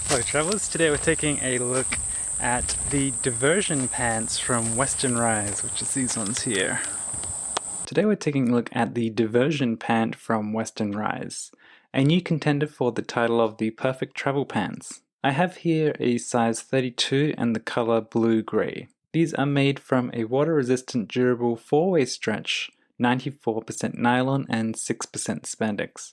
Hello travellers, today we're taking a look at the diversion pants from Western Rise, which is these ones here. Today we're taking a look at the diversion pant from Western Rise, a new contender for the title of the perfect travel pants. I have here a size 32 and the colour blue-grey. These are made from a water-resistant durable 4-way stretch, 94% nylon and 6% spandex.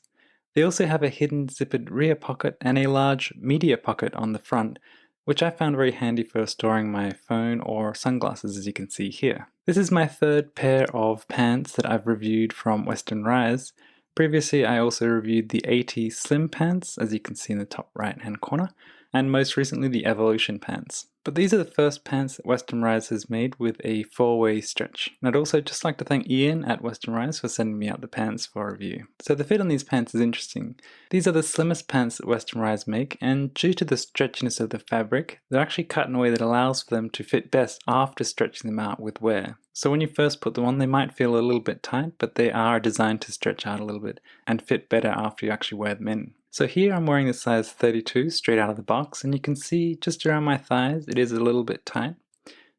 They also have a hidden zippered rear pocket and a large media pocket on the front, which I found very handy for storing my phone or sunglasses, as you can see here. This is my third pair of pants that I've reviewed from Western Rise. Previously I also reviewed the 80 Slim pants, as you can see in the top right hand corner, and most recently the Evolution pants. But these are the first pants that Western Rise has made with a 4-way stretch. And I'd also just like to thank Ian at Western Rise for sending me out the pants for review. So the fit on these pants is interesting. These are the slimmest pants that Western Rise make, and due to the stretchiness of the fabric, they're actually cut in a way that allows for them to fit best after stretching them out with wear. So when you first put them on, they might feel a little bit tight, but they are designed to stretch out a little bit and fit better after you actually wear them in. So here I'm wearing the size 32 straight out of the box, and you can see just around my thighs it is a little bit tight,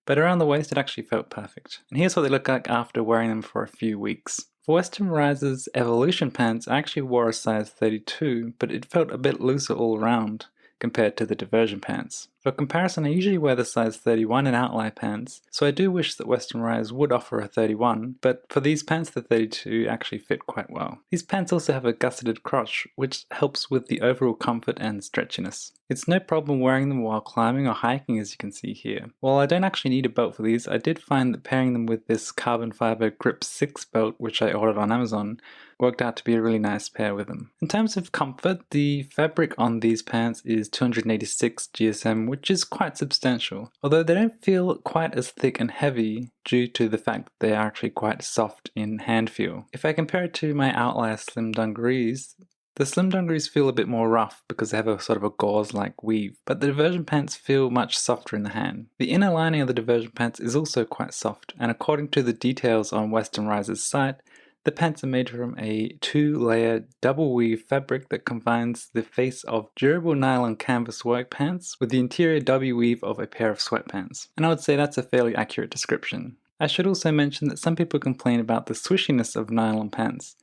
but around the waist it actually felt perfect. And here's what they look like after wearing them for a few weeks. For Western Rise's Evolution pants, I actually wore a size 32, but it felt a bit looser all around compared to the diversion pants. For comparison, I usually wear the size 31 in outlier pants, so I do wish that Western Rise would offer a 31, but for these pants the 32 actually fit quite well. These pants also have a gusseted crotch, which helps with the overall comfort and stretchiness. It's no problem wearing them while climbing or hiking, as you can see here. While I don't actually need a belt for these, I did find that pairing them with this carbon fiber Grip 6 belt, which I ordered on Amazon, worked out to be a really nice pair with them. In terms of comfort, the fabric on these pants is 286 GSM, which is quite substantial, although they don't feel quite as thick and heavy due to the fact that they are actually quite soft in hand feel. If I compare it to my outlier slim dungarees, the slim dungarees feel a bit more rough because they have a sort of a gauze-like weave, but the diversion pants feel much softer in the hand. The inner lining of the diversion pants is also quite soft, and according to the details on Western Rise's site, the pants are made from a 2-layer double weave fabric that combines the face of durable nylon canvas work pants with the interior W weave of a pair of sweatpants. And I would say that's a fairly accurate description. I should also mention that some people complain about the swishiness of nylon pants,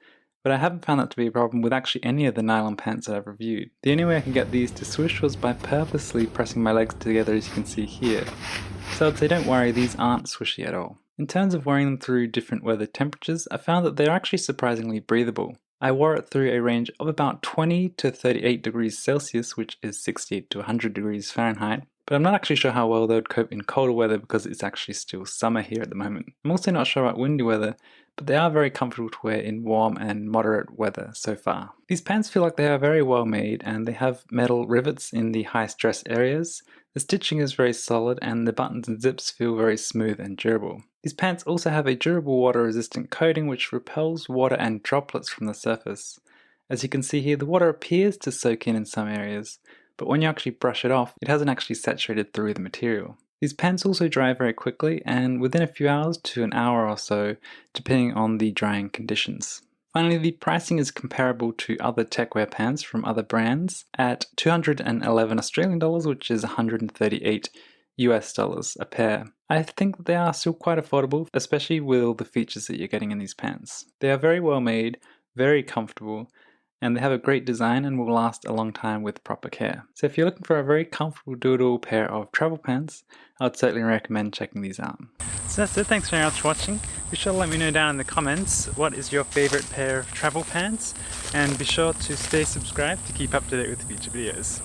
but I haven't found that to be a problem with actually any of the nylon pants that I've reviewed. The only way I could get these to swish was by purposely pressing my legs together, as you can see here. So I'd say don't worry, these aren't swishy at all. In terms of wearing them through different weather temperatures, I found that they're actually surprisingly breathable. I wore it through a range of about 20 to 38 degrees Celsius, which is 68 to 100 degrees Fahrenheit, but I'm not actually sure how well they would cope in colder weather because it's actually still summer here at the moment. I'm also not sure about windy weather, but they are very comfortable to wear in warm and moderate weather so far. These pants feel like they are very well made, and they have metal rivets in the high stress areas. The stitching is very solid and the buttons and zips feel very smooth and durable. These pants also have a durable water resistant coating which repels water and droplets from the surface. As you can see here, the water appears to soak in some areas, but when you actually brush it off, it hasn't actually saturated through the material. These pants also dry very quickly and within a few hours to an hour or so, depending on the drying conditions. Finally, the pricing is comparable to other techwear pants from other brands at 211 Australian dollars, which is 138 US dollars a pair. I think that they are still quite affordable, especially with all the features that you're getting in these pants. They are very well made, very comfortable, and they have a great design and will last a long time with proper care. So if you're looking for a very comfortable do-it-all pair of travel pants, I would certainly recommend checking these out. So that's it, thanks very much for watching. Be sure to let me know down in the comments what is your favourite pair of travel pants, and be sure to stay subscribed to keep up to date with future videos.